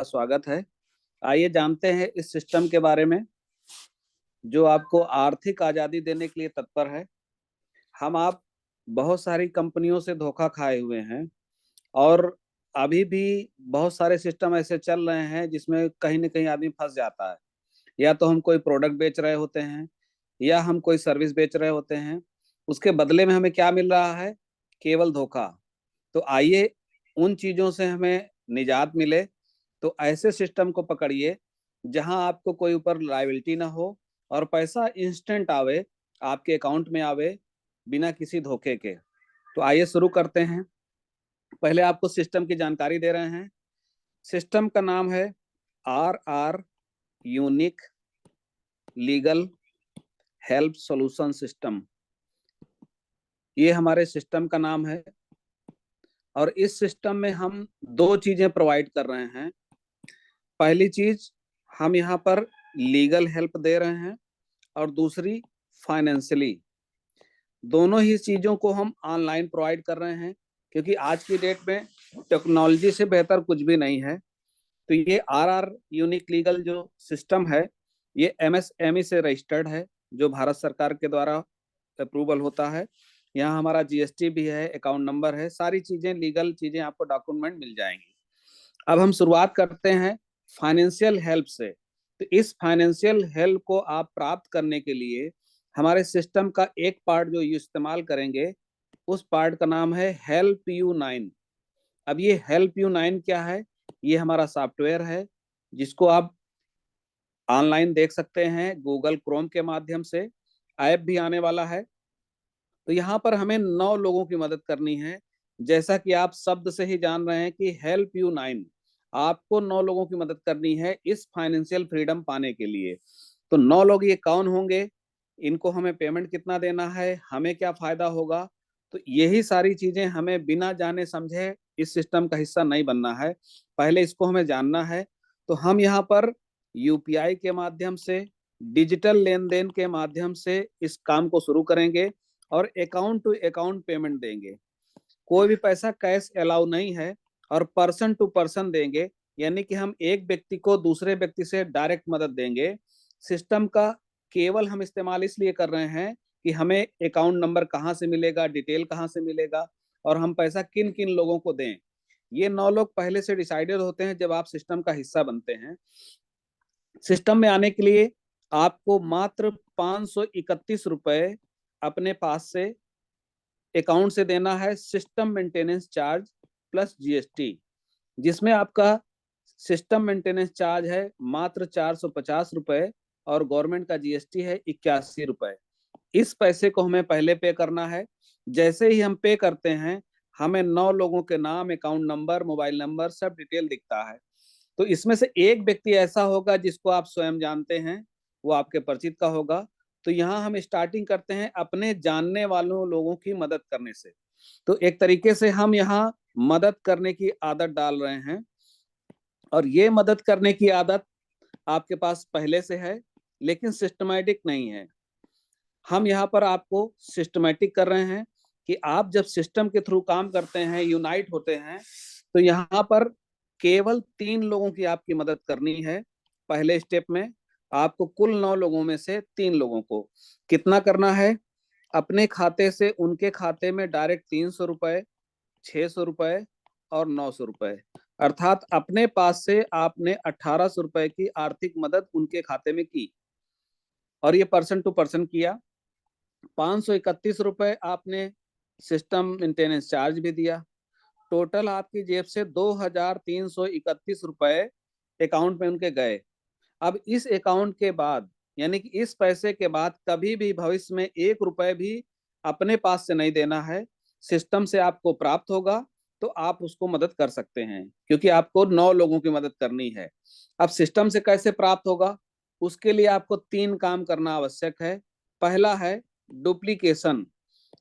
स्वागत है। आइए जानते हैं इस सिस्टम के बारे में जो आपको आर्थिक आजादी देने के लिए तत्पर है। हम आप बहुत सारी कंपनियों से धोखा खाए हुए हैं और अभी भी बहुत सारे सिस्टम ऐसे चल रहे हैं जिसमें कहीं ना कहीं आदमी फंस जाता है। या तो हम कोई प्रोडक्ट बेच रहे होते हैं या हम कोई सर्विस बेच रहे होते हैं, उसके बदले में हमें क्या मिल रहा है? केवल धोखा। तो आइए उन चीजों से हमें निजात मिले। तो ऐसे सिस्टम को पकड़िए जहां आपको कोई ऊपर लायबिलिटी ना हो और पैसा इंस्टेंट आवे, आपके अकाउंट में आवे, बिना किसी धोखे के। तो आइए शुरू करते हैं। पहले आपको सिस्टम की जानकारी दे रहे हैं। सिस्टम का नाम है RR unique legal help solution system. ये हमारे सिस्टम का नाम है और इस सिस्टम में हम दो चीजें प्रोवाइड कर रहे हैं। पहली चीज, हम यहाँ पर लीगल हेल्प दे रहे हैं और दूसरी फाइनेंशियली। दोनों ही चीजों को हम ऑनलाइन प्रोवाइड कर रहे हैं क्योंकि आज की डेट में टेक्नोलॉजी से बेहतर कुछ भी नहीं है। तो ये RR यूनिक लीगल जो सिस्टम है, ये MSME से रजिस्टर्ड है, जो भारत सरकार के द्वारा अप्रूवल होता है। यहाँ हमारा GST भी है, अकाउंट नंबर है, सारी चीजें लीगल चीजें आपको डॉक्यूमेंट मिल जाएंगी। अब हम शुरुआत करते हैं फाइनेंशियल हेल्प से। तो इस फाइनेंशियल हेल्प को आप प्राप्त करने के लिए हमारे सिस्टम का एक पार्ट जो इस्तेमाल करेंगे, उस पार्ट का नाम है हेल्प यू 9। अब ये हेल्प यू 9 क्या है? ये हमारा सॉफ्टवेयर है जिसको आप ऑनलाइन देख सकते हैं गूगल क्रोम के माध्यम से। ऐप भी आने वाला है। तो यहाँ पर हमें 9 लोगों की मदद करनी है। जैसा कि आप शब्द से ही जान रहे हैं कि हेल्प यू 9, आपको 9 लोगों की मदद करनी है इस फाइनेंशियल फ्रीडम पाने के लिए। तो 9 लोग ये कौन होंगे, इनको हमें पेमेंट कितना देना है, हमें क्या फायदा होगा, तो यही सारी चीजें हमें बिना जाने समझे इस सिस्टम का हिस्सा नहीं बनना है। पहले इसको हमें जानना है। तो हम यहाँ पर UPI के माध्यम से, डिजिटल लेन देन के माध्यम से इस काम को शुरू करेंगे और अकाउंट टू अकाउंट पेमेंट देंगे। कोई भी पैसा कैश अलाउ नहीं है और पर्सन टू पर्सन देंगे, यानी कि हम एक व्यक्ति को दूसरे व्यक्ति से डायरेक्ट मदद देंगे। सिस्टम का केवल हम इस्तेमाल इसलिए कर रहे हैं कि हमें अकाउंट नंबर कहाँ से मिलेगा, डिटेल कहाँ से मिलेगा और हम पैसा किन किन लोगों को दें। ये 9 लोग पहले से डिसाइडेड होते हैं जब आप सिस्टम का हिस्सा बनते हैं। सिस्टम में आने के लिए आपको मात्र 531 रुपए अपने पास से अकाउंट से देना है, system maintenance charge plus GST, जिसमें आपका सिस्टम मेंटेनेंस चार्ज है मात्र 450 रुपए और गवर्नमेंट का GST है 81 रुपए। इस पैसे को हमें पहले पे करना है। जैसे ही हम पे करते हैं, हमें 9 लोगों के नाम, अकाउंट नंबर, मोबाइल नंबर, सब डिटेल दिखता है। तो इसमें से एक व्यक्ति ऐसा होगा जिसको आप स्वयं जानते हैं, वो आपके परिचित का होगा। तो यहाँ हम स्टार्टिंग करते हैं अपने जानने वालों लोगों की मदद करने से। तो एक तरीके से हम यहाँ मदद करने की आदत डाल रहे हैं और ये मदद करने की आदत आपके पास पहले से है लेकिन सिस्टमैटिक नहीं है। हम यहाँ पर आपको सिस्टमैटिक कर रहे हैं कि आप जब सिस्टम के थ्रू काम करते हैं, यूनाइट होते हैं, तो यहाँ पर केवल 3 लोगों की आपकी मदद करनी है। पहले स्टेप में आपको कुल 9 लोगों में से 3 लोगों को कितना करना है? अपने खाते से उनके खाते में डायरेक्ट 300 रुपए, 600 रुपए और 900 रुपए, अर्थात अपने पास से आपने 1800 रुपए की आर्थिक मदद उनके खाते में की और ये पर्सन टू पर्सन किया। 531 रुपए आपने सिस्टम मेंटेनेंस चार्ज भी दिया। टोटल आपकी जेब से 2331 रुपए अकाउंट में उनके गए। अब इस अकाउंट के बाद, यानी कि इस पैसे के बाद कभी भी भविष्य में 1 रुपए भी अपने पास से नहीं देना है। सिस्टम से आपको प्राप्त होगा तो आप उसको मदद कर सकते हैं क्योंकि आपको 9 लोगों की मदद करनी है। अब सिस्टम से कैसे प्राप्त होगा, उसके लिए आपको 3 काम करना आवश्यक है। पहला है डुप्लीकेशन,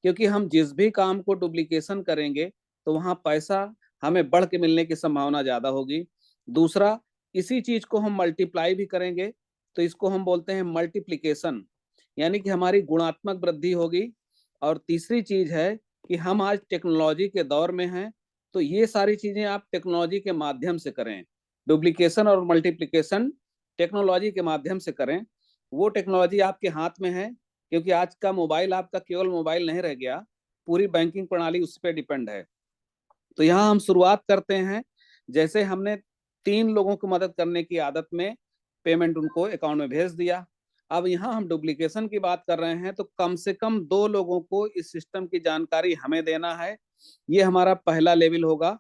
क्योंकि हम जिस भी काम को डुप्लीकेशन करेंगे तो वहां पैसा हमें बढ़ के मिलने की संभावना ज्यादा होगी। दूसरा, इसी चीज को हम मल्टीप्लाई भी करेंगे तो इसको हम बोलते हैं मल्टीप्लीकेशन, यानी कि हमारी गुणात्मक वृद्धि होगी। और तीसरी चीज है कि हम आज टेक्नोलॉजी के दौर में हैं, तो ये सारी चीजें आप टेक्नोलॉजी के माध्यम से करें। डुप्लीकेशन और मल्टीप्लिकेशन टेक्नोलॉजी के माध्यम से करें। वो टेक्नोलॉजी आपके हाथ में है, क्योंकि आज का मोबाइल आपका केवल मोबाइल नहीं रह गया, पूरी बैंकिंग प्रणाली उस पर डिपेंड है। तो यहाँ हम शुरुआत करते हैं, जैसे हमने 3 लोगों को मदद करने की आदत में पेमेंट उनको अकाउंट में भेज दिया। अब यहाँ हम डुप्लीकेशन की बात कर रहे हैं, तो कम से कम 2 लोगों को इस सिस्टम की जानकारी हमें देना है। ये हमारा पहला लेवल होगा।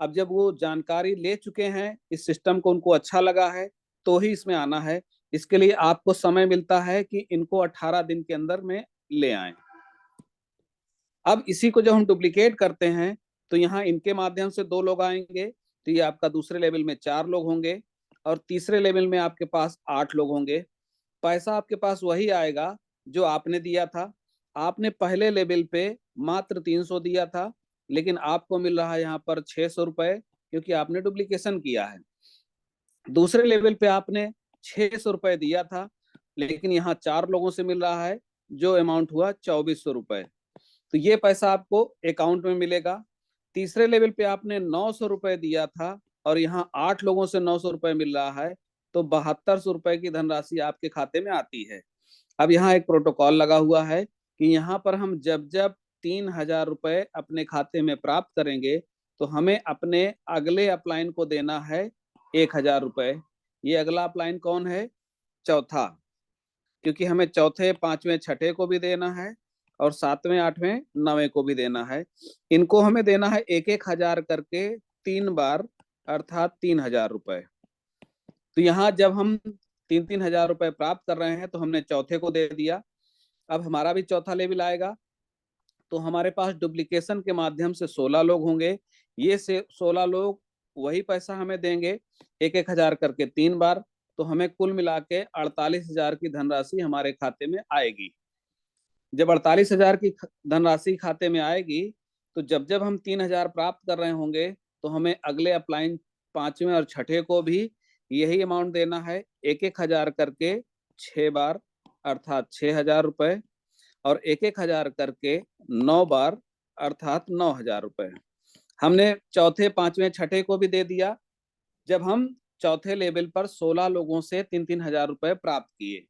अब जब वो जानकारी ले चुके हैं इस सिस्टम को, उनको अच्छा लगा है, तो ही इसमें आना है। इसके लिए आपको समय मिलता है कि इनको 18 दिन के अंदर में ले आए। अब इसी को जब हम डुप्लीकेट करते हैं, तो यहाँ इनके माध्यम से 2 लोग आएंगे, तो ये आपका दूसरे लेवल में 4 लोग होंगे, और तीसरे लेवल में आपके पास 8 लोग होंगे। पैसा आपके पास वही आएगा जो आपने दिया था। आपने पहले लेवल पे मात्र 300 दिया था, लेकिन आपको मिल रहा है यहाँ पर 600 रुपए, क्योंकि आपने डुप्लीकेशन किया है। दूसरे लेवल पे आपने 600 रुपए दिया था, लेकिन यहाँ 4 लोगों से मिल रहा है, जो अमाउंट हुआ 2400 रुपए। तो ये पैसा आपको अकाउंट में मिलेगा। तीसरे लेवल पे आपने 900 रुपए दिया था, और यहाँ 8 लोगों से 900 रुपए मिल रहा है, तो 7200 रुपए की धनराशि आपके खाते में आती है। अब यहाँ एक प्रोटोकॉल लगा हुआ है कि यहाँ पर हम जब जब 3000 रुपए अपने खाते में प्राप्त करेंगे, तो हमें अपने अगले अपलाइन को देना है 1000 रुपए। ये अगला अपलाइन कौन है? चौथा, क्योंकि हमें चौथे, पांचवें, छठे को भी देना है, और सातवें, आठवें, नवे को भी देना है। इनको हमें देना है 1-1 हजार करके 3 बार, अर्थात 3000 रुपए। तो यहाँ जब हम 3-3 हजार रुपए प्राप्त कर रहे हैं, तो हमने चौथे को दे दिया। अब हमारा भी चौथा लेवल आएगा, तो हमारे पास डुप्लीकेशन के माध्यम से 16 लोग होंगे। ये से 16 लोग वही पैसा हमें देंगे, 1-1 हजार करके 3 बार। तो हमें कुल मिला के 48,000 की धनराशि हमारे खाते में आएगी। जब 48,000 की धनराशि खाते में आएगी, तो जब जब हम 3,000 प्राप्त कर रहे होंगे, तो हमें अगले अपलाइन पांचवें और छठे को भी यही अमाउंट देना है, 1-1 हजार करके 6 बार, अर्थात 6,000 रुपए, और 1-1 हजार करके 9 बार, अर्थात 9,000 रुपए। हमने चौथे, पांचवें, छठे को भी दे दिया, जब हम चौथे लेवल पर 16 लोगों से 3-3 हजार रुपए प्राप्त किए।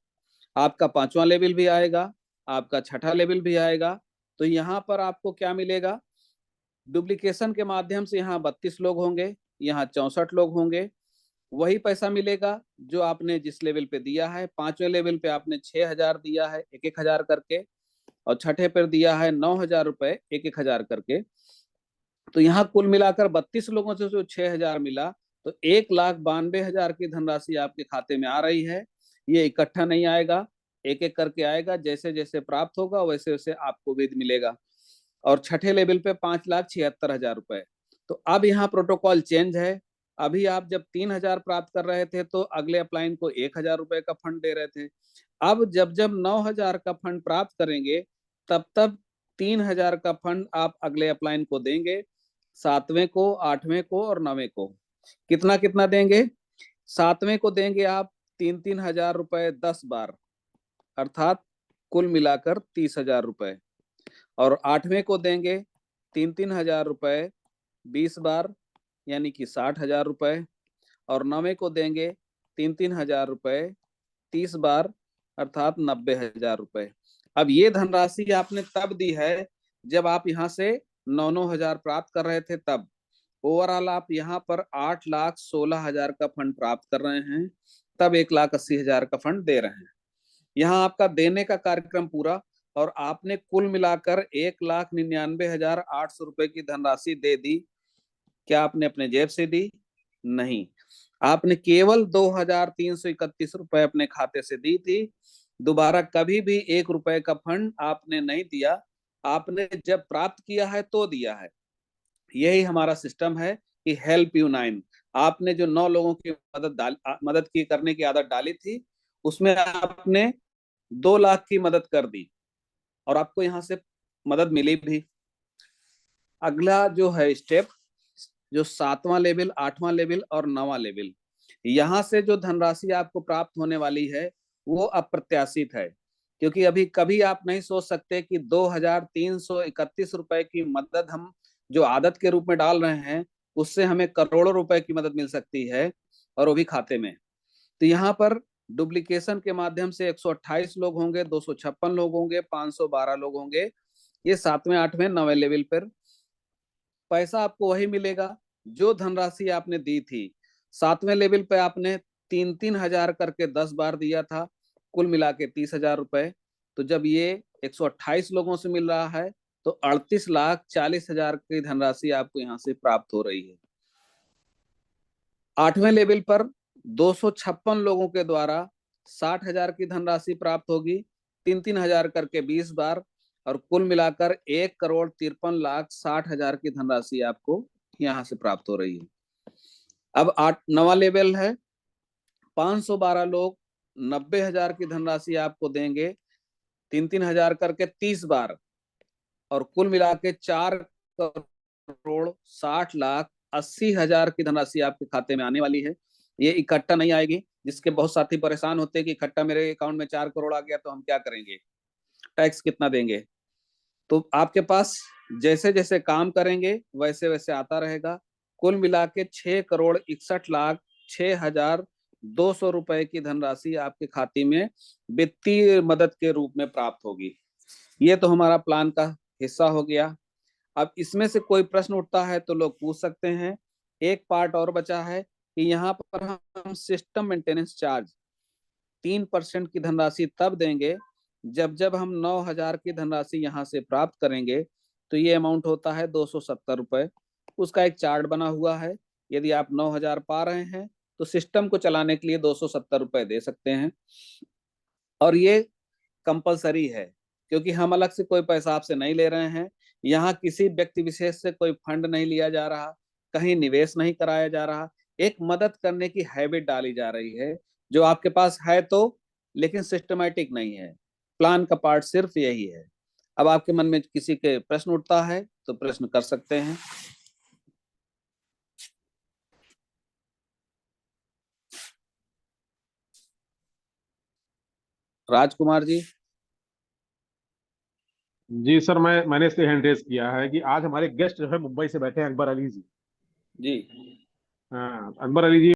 आपका पांचवा लेवल भी आएगा, आपका छठा लेवल भी आएगा। तो यहाँ पर आपको क्या मिलेगा? डुप्लीकेशन के माध्यम से यहाँ 32 लोग होंगे, यहाँ 64 लोग होंगे। वही पैसा मिलेगा जो आपने जिस लेवल पे दिया है। पांचवें लेवल पे आपने 6,000 दिया है 1-1 हजार करके, और छठे पर दिया है 9,000 रुपए 1-1 हजार करके। तो यहाँ कुल मिलाकर 32 लोगों से जो 6,000 मिला, तो 1,92,000 की धनराशि आपके खाते में आ रही है। ये इकट्ठा नहीं आएगा, एक एक करके आएगा। जैसे जैसे प्राप्त होगा वैसे वैसे आपको भी मिलेगा। और छठे लेवल पे 5,76,000 रुपए। तो अब यहाँ प्रोटोकॉल चेंज है। अभी आप जब 3,000 प्राप्त कर रहे थे, तो अगले अपलाइन को 1,000 रुपए का फंड दे रहे थे। अब जब जब 9,000 का फंड प्राप्त करेंगे, तब तब 3,000 का फंड आप अगले अपलाइन को देंगे, सातवें को, आठवें को और नवें को। कितना कितना देंगे? सातवें को देंगे आप 3-3 हजार रुपए 10 बार, अर्थात कुल मिलाकर 30,000 रुपए। और आठवें को देंगे 3-3 हजार रुपए 20 बार, यानी कि 60,000 रुपए। और नवे को देंगे 3-3 हजार रुपए 30 बार, अर्थात 90,000 रुपए। अब ये धनराशि आपने तब दी है जब आप यहाँ से 9-9 हजार प्राप्त कर रहे थे, तब ओवरऑल आप यहाँ पर 8,16,000 का फंड प्राप्त कर रहे हैं, तब 1,80,000 का फंड दे रहे हैं। यहाँ आपका देने का कार्यक्रम पूरा, और आपने कुल मिलाकर 1,99,800 रुपए की धनराशि दे दी। क्या आपने अपने जेब से दी? नहीं, आपने केवल 2,331 रुपए अपने खाते से दी थी। दोबारा कभी भी 1 रुपए का फंड आपने नहीं दिया। आपने जब प्राप्त किया है तो दिया है। यही हमारा सिस्टम है कि हेल्प यू 9। आपने जो 9 लोगों की मदद की करने की आदत डाली थी, उसमें आपने 2 लाख की मदद कर दी, और आपको यहाँ से मदद मिली भी। अगला जो है स्टेप, जो 7वां लेवल, 8वां लेवल और 9वां लेवल, यहाँ से जो धनराशि आपको प्राप्त होने वाली है वो अप्रत्याशित है। क्योंकि अभी कभी आप नहीं सोच सकते कि 2,331 रुपए की मदद हम जो आदत के रूप में डाल रहे हैं, उससे हमें करोड़ों रुपए की मदद मिल सकती है। और वो भी खाते में। तो यहाँ पर डुप्लीकेशन के माध्यम से 128 लोग होंगे, 256 लोग होंगे, 512 लोग होंगे। ये 7वें 8वें 9वें लेवल पर पैसा आपको वही मिलेगा जो धनराशि आपने दी थी। 7वें लेवल पे आपने 3-3 हजार करके 10 बार दिया था, कुल मिला के 30,000 रुपए। तो जब ये 128 लोगों से मिल रहा है तो 38,40,000 की धनराशि आपको यहाँ से प्राप्त हो रही है। 8वें लेवल पर 256 लोगों के द्वारा 60,000 की धनराशि प्राप्त होगी, 3-3 हजार करके 20 बार, और कुल मिलाकर 1,53,60,000 की धनराशि आपको यहाँ से प्राप्त हो रही है। अब 9वां लेवल है, 512 लोग 90,000 की धनराशि आपको देंगे, 3-3 हजार करके 30 बार, और कुल मिला के 4,60,80,000 की धनराशि आपके खाते में आने वाली है। ये इकट्ठा नहीं आएगी, जिसके बहुत साथी परेशान होते हैं कि इकट्ठा मेरे अकाउंट में 4 करोड़ आ गया तो हम क्या करेंगे, टैक्स कितना देंगे। तो आपके पास जैसे जैसे काम करेंगे वैसे वैसे आता रहेगा। कुल मिला के 6,61,06,200 रुपए की धनराशि आपके खाते में वित्तीय मदद के रूप में प्राप्त होगी। ये तो हमारा प्लान का हिस्सा हो गया। अब इसमें से कोई प्रश्न उठता है तो लोग पूछ सकते हैं। एक पार्ट और बचा है कि यहाँ पर हम सिस्टम मेंटेनेंस चार्ज 3% की धनराशि तब देंगे जब जब हम 9,000 की धनराशि यहाँ से प्राप्त करेंगे। तो ये अमाउंट होता है 270 रुपए। उसका एक चार्ट बना हुआ है। यदि आप 9,000 पा रहे हैं तो सिस्टम को चलाने के लिए 270 रुपए दे सकते हैं, और ये कंपलसरी है क्योंकि हम अलग से कोई पैसा आपसे नहीं ले रहे हैं। यहाँ किसी व्यक्ति विशेष से कोई फंड नहीं लिया जा रहा, कहीं निवेश नहीं कराया जा रहा। एक मदद करने की हैबिट डाली जा रही है जो आपके पास है तो, लेकिन सिस्टमैटिक नहीं है। प्लान का पार्ट सिर्फ यही है। अब आपके मन में किसी के प्रश्न उठता है तो प्रश्न कर सकते हैं। राजकुमार जी। जी सर, मैंने इसलिए हैंड रेज किया है कि आज हमारे गेस्ट जो है मुंबई से बैठे हैं, अकबर अली जी। जी। हाँ, अकबर अली जी